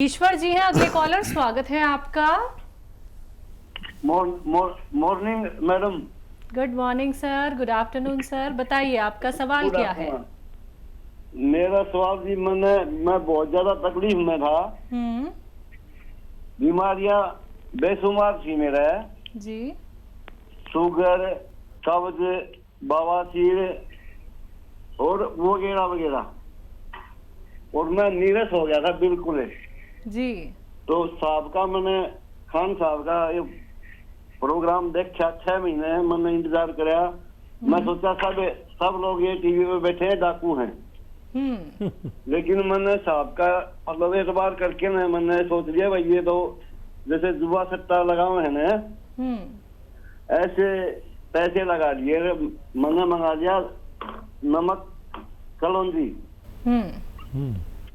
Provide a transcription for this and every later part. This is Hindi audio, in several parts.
ईश्वर जी हैं अगले कॉलर, स्वागत है आपका। Morning madam. Good morning sir, good afternoon sir, बताइए आपका सवाल क्या है। मेरा सवाल जी, मैं बहुत ज्यादा तकलीफ में था। बीमारियां बेशुमार थी मेरा जी। शुगर, कब्ज, बवासीर और वगैरह वगैरह, और मैं नीरस हो गया था बिल्कुल जी। तो साहब का मैंने खान साहब का ये प्रोग्राम देखा, 6 महीने मैंने इंतजार कराया। मैं सोचा सब लोग ये टीवी पे बैठे हैं, डाकू हैं। लेकिन मैंने साहब का मतलब एतबार करके मैंने सोच लिया भाई ये तो जैसे जुआ सट्टा लगाओ है ना, ऐसे पैसे लगा लिए। मैंने मंगा लिया नमक कलौंजी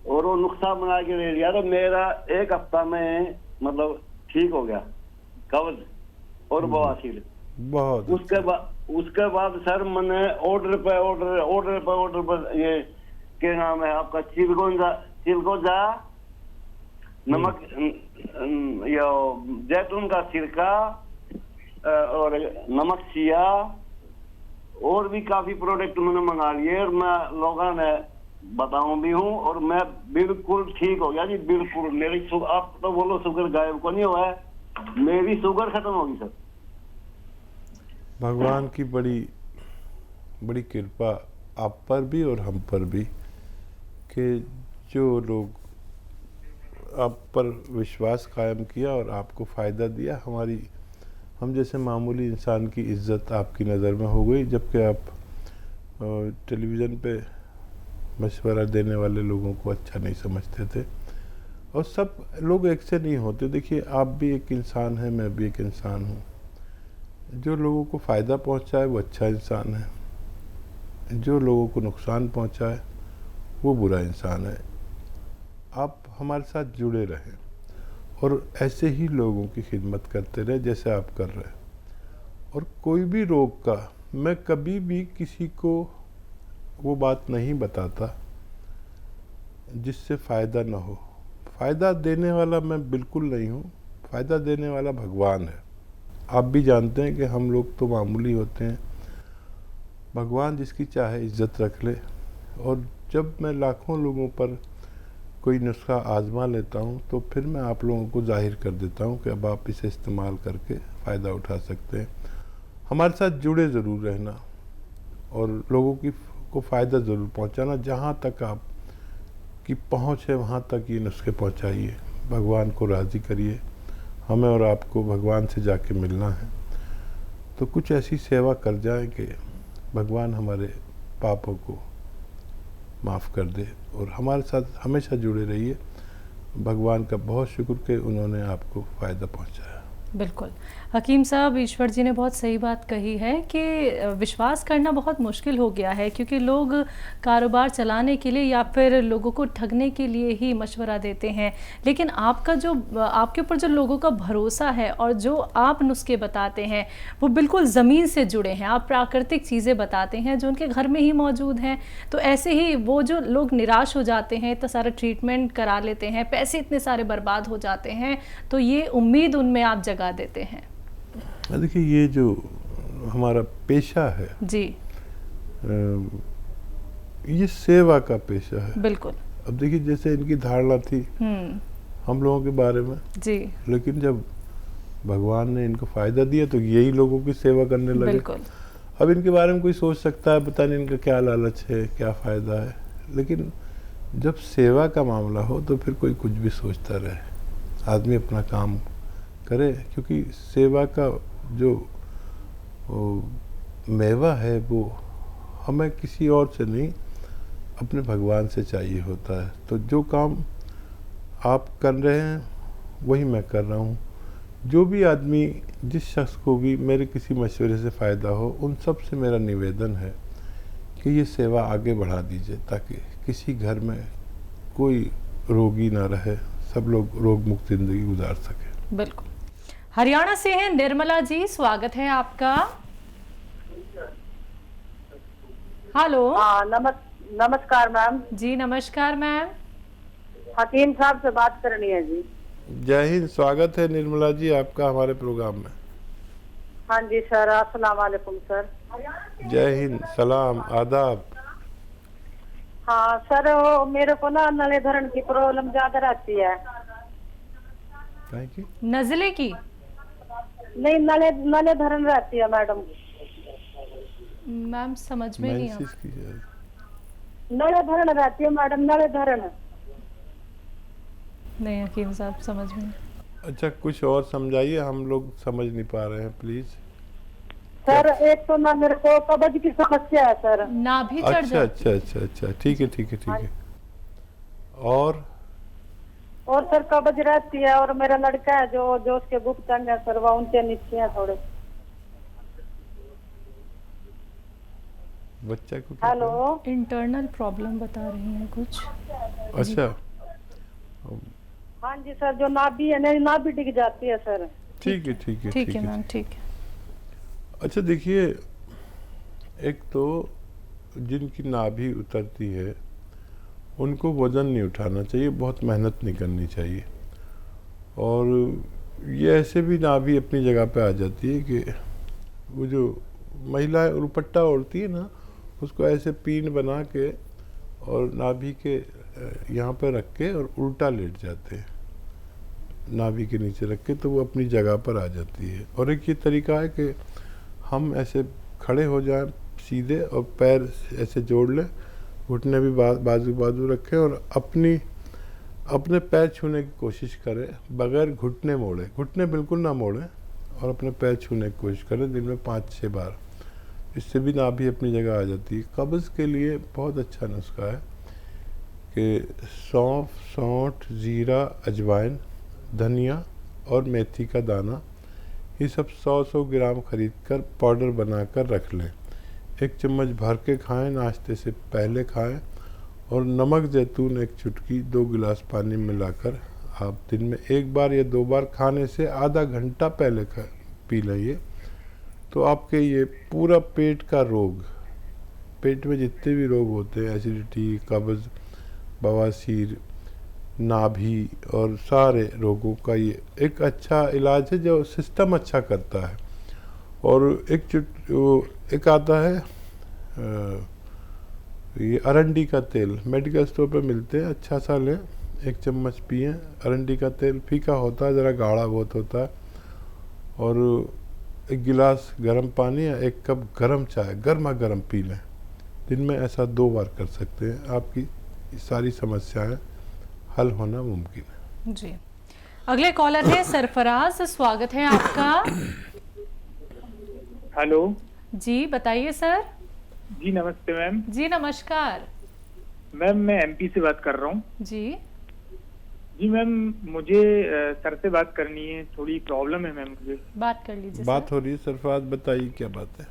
और वो नुस्खा बना के ले लिया, तो मेरा 1 हफ्ता में मतलब ठीक हो गया कब्ज और बवासीर। बहुत उसके बाद सर मैंने ऑर्डर पर ये क्या नाम है आपका, चिलगोजा नमक, यो जैतून का सिरका और नमक सिया और भी काफी प्रोडक्ट मैंने मंगा लिए, और मैं लोगों ने बताऊं भी हूँ, और मैं बिल्कुल ठीक हो गया जी, बिल्कुल। मेरी आप तो बोलो शुगर गायब को नहीं हुआ है, मेरी शुगर खत्म होगी सर। भगवान की बड़ी बड़ी कृपा आप पर भी और हम पर भी कि जो लोग आप पर विश्वास कायम किया और आपको फ़ायदा दिया। हम जैसे मामूली इंसान की इज्जत आपकी नज़र में हो गई, जबकि आप टेलीविज़न पे मशवरा देने वाले लोगों को अच्छा नहीं समझते थे, और सब लोग एक से नहीं होते। देखिए, आप भी एक इंसान हैं, मैं भी एक इंसान हूँ। जो लोगों को फ़ायदा पहुँचाए वो अच्छा इंसान है, जो लोगों को नुकसान पहुँचाए वो बुरा इंसान है। आप हमारे साथ जुड़े रहें और ऐसे ही लोगों की खिदमत करते रहे जैसे आप कर रहे हैं। और कोई भी रोग का मैं कभी भी किसी को वो बात नहीं बताता जिससे फ़ायदा ना हो। फ़ायदा देने वाला मैं बिल्कुल नहीं हूँ, फ़ायदा देने वाला भगवान है। आप भी जानते हैं कि हम लोग तो मामूली होते हैं, भगवान जिसकी चाहे इज्जत रख ले। और जब मैं लाखों लोगों पर कोई नुस्खा आजमा लेता हूँ तो फिर मैं आप लोगों को जाहिर कर देता हूँ कि अब आप इसे इस्तेमाल करके फ़ायदा उठा सकते हैं। हमारे साथ जुड़े ज़रूर रहना और लोगों को फ़ायदा ज़रूर पहुँचाना। जहाँ तक आप की पहुँच है वहाँ तक ये नुस्खे पहुँचाइए, भगवान को राज़ी करिए। हमें और आपको भगवान से जाके मिलना है, तो कुछ ऐसी सेवा कर जाएं कि भगवान हमारे पापों को माफ़ कर दे। और हमारे साथ हमेशा जुड़े रहिए। भगवान का बहुत शुक्र कि उन्होंने आपको फ़ायदा पहुंचाया। बिल्कुल हकीम साहब, ईश्वर जी ने बहुत सही बात कही है कि विश्वास करना बहुत मुश्किल हो गया है, क्योंकि लोग कारोबार चलाने के लिए या फिर लोगों को ठगने के लिए ही मशवरा देते हैं। लेकिन आपके ऊपर जो लोगों का भरोसा है और जो आप नुस्खे बताते हैं वो बिल्कुल ज़मीन से जुड़े हैं। आप प्राकृतिक चीज़ें बताते हैं जो उनके घर में ही मौजूद हैं। तो ऐसे ही वो जो लोग निराश हो जाते हैं, इतना सारा ट्रीटमेंट करा लेते हैं, पैसे इतने सारे बर्बाद हो जाते हैं, तो ये उम्मीद उनमें आप जगा देते हैं। देखिए, ये जो हमारा पेशा है जी, ये सेवा का पेशा है। बिल्कुल। अब देखिए, जैसे इनकी धारणा थी हम लोगों के बारे में जी, लेकिन जब भगवान ने इनको फ़ायदा दिया तो यही लोगों की सेवा करने लगे। बिल्कुल। अब इनके बारे में कोई सोच सकता है पता नहीं इनका क्या लालच है, क्या फ़ायदा है, लेकिन जब सेवा का मामला हो तो फिर कोई कुछ भी सोचता रहे। आदमी अपना काम करे, क्योंकि सेवा का जो मेवा है वो हमें किसी और से नहीं, अपने भगवान से चाहिए होता है। तो जो काम आप कर रहे हैं वही मैं कर रहा हूँ। जो भी आदमी, जिस शख्स को भी मेरे किसी मशवरे से फ़ायदा हो, उन सब से मेरा निवेदन है कि ये सेवा आगे बढ़ा दीजिए, ताकि किसी घर में कोई रोगी ना रहे, सब लोग रोग मुक्त ज़िंदगी गुजार सकें। बिल्कुल। हरियाणा से हैं निर्मला जी, स्वागत है आपका। हेलो। नमस्कार मैम। जी नमस्कार मैम। हकीम साहब से बात करनी है जी। जय हिंद, स्वागत है निर्मला जी आपका हमारे प्रोग्राम में। हाँ जी सर, अस्सलाम वालेकुम सर। जय हिंद, सलाम, आदाब। हाँ सर, वो मेरे को ना नले धरण की प्रॉब्लम ज्यादा रहती है। Thank you. नज़ले की? नहीं, नले नले धरण रहती है मैडम। मैम समझ में नहीं आ मेंसेस की है। नले धरण रहती है मैडम, नले धरण। नहीं हकीम साहब समझ में नहीं। अच्छा, कुछ और समझाइए, हम लोग समझ नहीं पा रहे हैं प्लीज। सर एक तो ना मेरे को कब्ज की समस्या है सर। नाभि चढ़ अच्छा जाती अच्छा अच्छा अच्छा, ठीक है ठीक है ठीक है। और और सर कब्ज रहती है, और मेरा लड़का है जो जो उसके गुप्त अंग है सर, वो उनके नीचे है थोड़े। बच्चा को क्या हेलो। इंटरनल प्रॉब्लम बता रही हैं कुछ। हुआ? अच्छा, हाँ जी सर, जो नाभि है ना, नाभि डिग जाती है सर। ठीक है ठीक है ठीक है मैम, ठीक है। अच्छा देखिए, एक तो जिनकी नाभि उतरती है उनको वज़न नहीं उठाना चाहिए, बहुत मेहनत नहीं करनी चाहिए। और ये ऐसे भी नाभि अपनी जगह पे आ जाती है कि वो जो महिलाएं दुपट्टा ओढ़ती है ना, उसको ऐसे पीन बना के और नाभि के यहाँ पे रख के और उल्टा लेट जाते हैं, नाभि के नीचे रख के, तो वो अपनी जगह पर आ जाती है। और एक ये तरीका है कि हम ऐसे खड़े हो जाएं सीधे और पैर ऐसे जोड़ लें, घुटने भी बाजू बाजू रखें और अपने पैर छूने की कोशिश करें बगैर घुटने मोड़े, घुटने बिल्कुल ना मोड़ें, और अपने पैर छूने की कोशिश करें दिन में 5-6 बार। इससे भी नाभि अपनी जगह आ जाती है। कब्ज़ के लिए बहुत अच्छा नुस्खा है कि सौंफ, सौंठ, जीरा, अजवाइन, धनिया और मेथी का दाना, ये सब 100-100 ग्राम खरीद कर पाउडर बनाकर रख लें। 1 चम्मच भर के खाएं, नाश्ते से पहले खाएं। और नमक जैतून 1 चुटकी 2 गिलास पानी मिलाकर आप दिन में 1 बार या 2 बार खाने से आधा घंटा पहले पी लें। तो आपके ये पूरा पेट का रोग, पेट में जितने भी रोग होते हैं, एसिडिटी, कब्ज़, बवासीर, नाभि और सारे रोगों का ये एक अच्छा इलाज है जो सिस्टम अच्छा करता है। और एक आता है ये अरंडी का तेल, मेडिकल स्टोर पे मिलते हैं, अच्छा सा लें, 1 चम्मच पिएं। अरंडी का तेल फीका होता है, ज़रा गाढ़ा बहुत होता है। और 1 गिलास गर्म पानी या 1 कप गर्म चाय गर्मा गर्म पी लें। दिन में ऐसा 2 बार कर सकते हैं, आपकी सारी समस्याएं हल होना मुमकिन है। जी, अगले कॉलर है सरफराज, स्वागत है आपका। हेलो जी बताइए सर। जी नमस्ते मैम। जी नमस्कार। मैम मैं एमपी से बात कर रहा हूँ। जी जी मैम, मुझे सर से बात करनी है, थोड़ी प्रॉब्लम है मैम मुझे। बात कर लीजिए। बात हो रही है सरफराज, बताइए क्या बात है।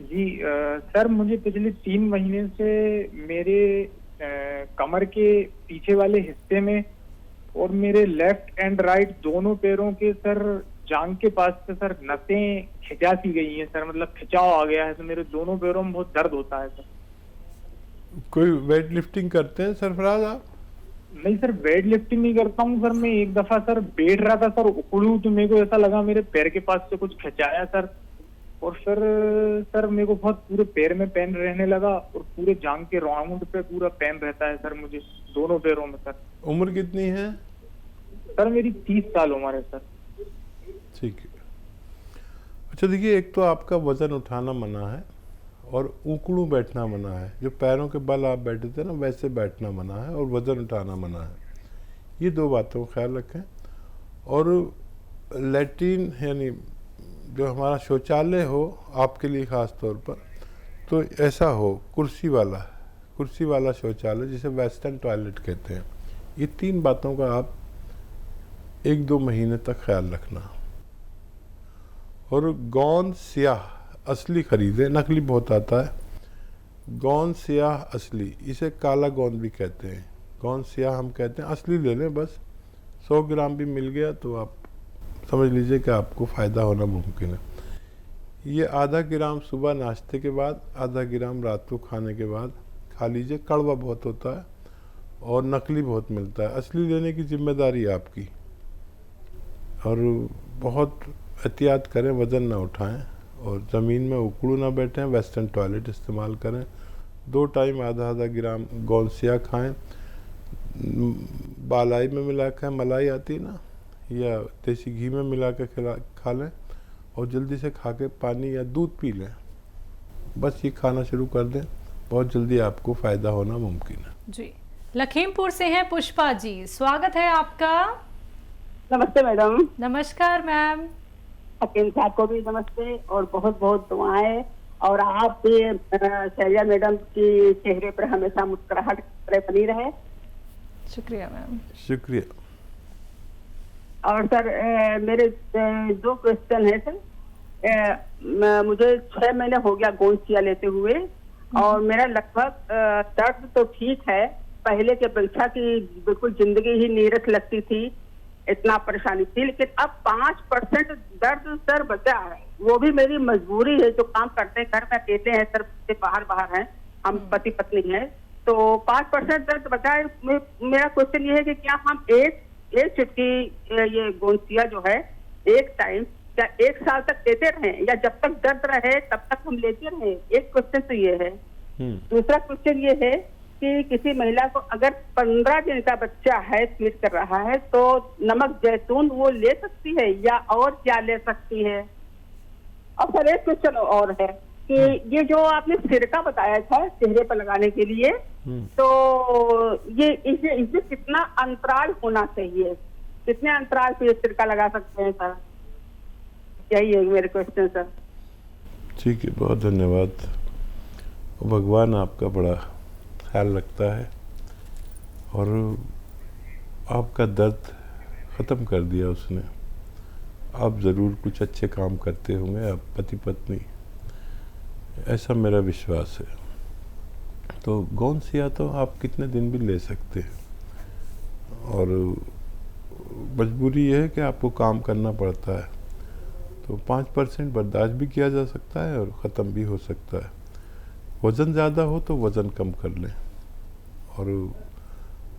जी सर, मुझे पिछले 3 महीने से मेरे कमर के पीछे वाले हिस्से में और मेरे लेफ्ट एंड राइट दोनों पैरों के सर जांघ के पास से सर नसें खिंचा सी गई हैं सर, मतलब खिंचाव आ गया है, तो मेरे दोनों पैरों में बहुत दर्द होता है सर। कोई वेट लिफ्टिंग करते हैं सरफराज आप? नहीं सर, वेट लिफ्टिंग नहीं करता हूँ सर। मैं एक दफा सर बैठ रहा था सर, उखड़ू तो मेरे को ऐसा लगा मेरे पैर के पास से कुछ खिंचाया सर, और सर मेरे को बहुत पूरे पैर में पेन रहने लगा और पूरे जांघ के राउंड पे पूरा पेन रहता है सर मुझे, दोनों पैरों में सर। उम्र कितनी है? सर मेरी 30 साल उम्र है सर। ठीक है। अच्छा देखिए, एक तो आपका वजन उठाना मना है और उकड़ू बैठना मना है। जो पैरों के बल आप बैठे थे ना, वैसे बैठना मना है, और वजन उठाना मना है। ये 2 बातों का ख्याल रखें। और लैट्रिन यानी जो हमारा शौचालय हो आपके लिए ख़ास तौर पर, तो ऐसा हो कुर्सी वाला शौचालय, जिसे वेस्टर्न टॉयलेट कहते हैं। ये 3 बातों का आप 1-2 महीने तक ख्याल रखना। और गोंद स्याह असली खरीदे, नकली बहुत आता है। गोंद स्याह असली, इसे काला गोंद भी कहते हैं, गोंद स्याह हम कहते हैं। असली ले लें, बस 100 ग्राम भी मिल गया तो आप समझ लीजिए कि आपको फ़ायदा होना मुमकिन है। ये आधा ग्राम सुबह नाश्ते के बाद, आधा ग्राम रात को खाने के बाद खा लीजिए। कड़वा बहुत होता है, और नकली बहुत मिलता है। असली लेने की जिम्मेदारी आपकी। और बहुत एहतियात करें, वज़न ना उठाएं और ज़मीन में उकड़ू ना बैठें। वेस्टर्न टॉयलेट इस्तेमाल करें। 2 टाइम आधा आधा ग्राम गोंसिया खाएं। बालाई में मिला कर मलाई आती है ना, या देसी घी में मिला कर खा लें और जल्दी से खा के पानी या दूध पी लें। बस ये खाना शुरू कर दें, बहुत जल्दी आपको फ़ायदा होना मुमकिन है। जी, लखीमपुर से हैं पुष्पा जी, स्वागत है आपका। नमस्ते मैडम। नमस्कार मैम। हकीम साहब को भी नमस्ते और बहुत बहुत दुआएं। और आप भी शैल्या मैडम की चेहरे पर हमेशा मुस्कुराहट बनी रहे। शुक्रिया मैम। शुक्रिया। और सर मेरे 2 क्वेश्चन है सर। मुझे 6 महीने हो गया गोंसिया लेते हुए और मेरा लगभग दर्द तो ठीक है, पहले की अपेक्षा की बिल्कुल जिंदगी ही नीरस लगती थी, इतना परेशानी थी। लेकिन अब 5% दर्द सर बचा है, वो भी मेरी मजबूरी है। जो काम करते हैं घर में अकेले हैं सर, बाहर हैं, हम पति पत्नी हैं, तो 5% दर्द बचा है। मेरा क्वेश्चन ये है कि क्या हम एक चुटकी ये गोंसिया जो है एक टाइम क्या 1 साल तक देते रहें, या जब तक दर्द रहे तब तक हम लेते रहें? एक क्वेश्चन तो ये है। दूसरा क्वेश्चन ये है कि किसी महिला को अगर 15 दिन का बच्चा है, फीड कर रहा है, तो नमक जैतून वो ले सकती है या और क्या ले सकती है? और सर एक क्वेश्चन और है कि ये जो आपने सिरका बताया था चेहरे पर लगाने के लिए, तो ये इसे कितना अंतराल होना चाहिए? कितने अंतराल पे सिरका लगा सकते हैं सर? यही है मेरे क्वेश्चन सर। ठीक है, बहुत धन्यवाद। भगवान आपका बड़ा ख्याल रखता है और आपका दर्द ख़त्म कर दिया उसने। आप ज़रूर कुछ अच्छे काम करते होंगे, आप पति पत्नी, ऐसा मेरा विश्वास है। तो गोंसिया तो आप कितने दिन भी ले सकते हैं और मजबूरी ये है कि आपको काम करना पड़ता है। तो 5% बर्दाश्त भी किया जा सकता है और ख़त्म भी हो सकता है। वज़न ज़्यादा हो तो वज़न कम कर लें। और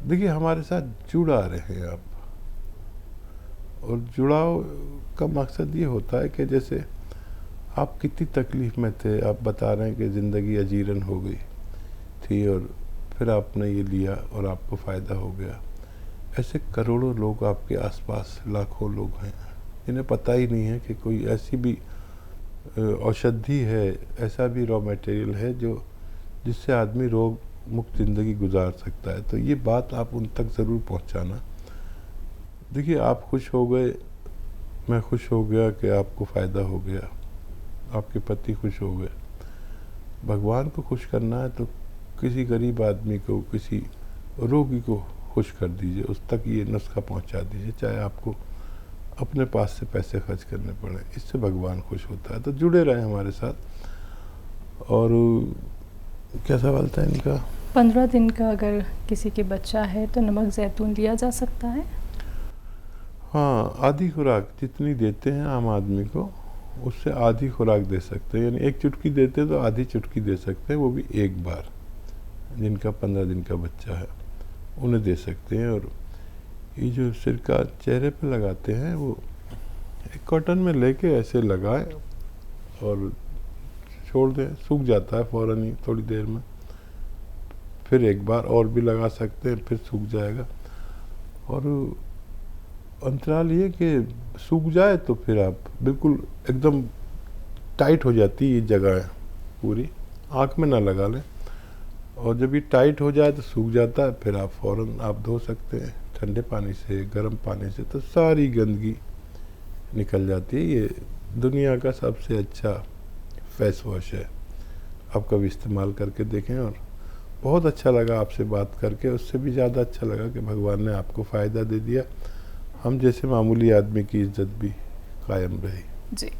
देखिए, हमारे साथ जुड़ा रहे आप, और जुड़ाव का मकसद ये होता है कि जैसे आप कितनी तकलीफ़ में थे, आप बता रहे हैं कि ज़िंदगी अजीरन हो गई थी और फिर आपने ये लिया और आपको फ़ायदा हो गया। ऐसे करोड़ों लोग आपके आसपास, लाखों लोग हैं, इन्हें पता ही नहीं है कि कोई ऐसी भी औषधि है, ऐसा भी रॉ मटेरियल है जो जिससे आदमी रोग मुक्त ज़िंदगी गुजार सकता है। तो ये बात आप उन तक ज़रूर पहुंचाना। देखिए, आप खुश हो गए, मैं खुश हो गया कि आपको फ़ायदा हो गया, आपके पति खुश हो गए। भगवान को खुश करना है तो किसी गरीब आदमी को, किसी रोगी को खुश कर दीजिए, उस तक ये नुस्खा पहुंचा दीजिए, चाहे आपको अपने पास से पैसे खर्च करने पड़े, इससे भगवान खुश होता है। तो जुड़े रहें हमारे साथ। और क्या सवाल था इनका? 15 दिन का अगर किसी के बच्चा है तो नमक जैतून लिया जा सकता है? हाँ, आधी खुराक जितनी देते हैं आम आदमी को, उससे आधी खुराक दे सकते हैं। यानी 1 चुटकी देते हैं तो आधी चुटकी दे सकते हैं, वो भी एक बार। जिनका 15 दिन का बच्चा है उन्हें दे सकते हैं। और ये जो सिरका चेहरे पे लगाते हैं, वो एक कॉटन में लेके ऐसे लगाएं और छोड़ दें, सूख जाता है फ़ौरन ही थोड़ी देर में। फिर एक बार और भी लगा सकते हैं, फिर सूख जाएगा। और अंतराल ये कि सूख जाए तो फिर आप बिल्कुल एकदम टाइट हो जाती है ये जगह पूरी, आँख में ना लगा लें। और जब ये टाइट हो जाए तो सूख जाता है, फिर आप फ़ौरन आप धो सकते हैं ठंडे पानी से, गर्म पानी से, तो सारी गंदगी निकल जाती है। ये दुनिया का सबसे अच्छा फेस वॉश है, आप कभी इस्तेमाल करके देखें। और बहुत अच्छा लगा आपसे बात करके, उससे भी ज़्यादा अच्छा लगा कि भगवान ने आपको फ़ायदा दे दिया, हम जैसे मामूली आदमी की इज्जत भी कायम रही। जी।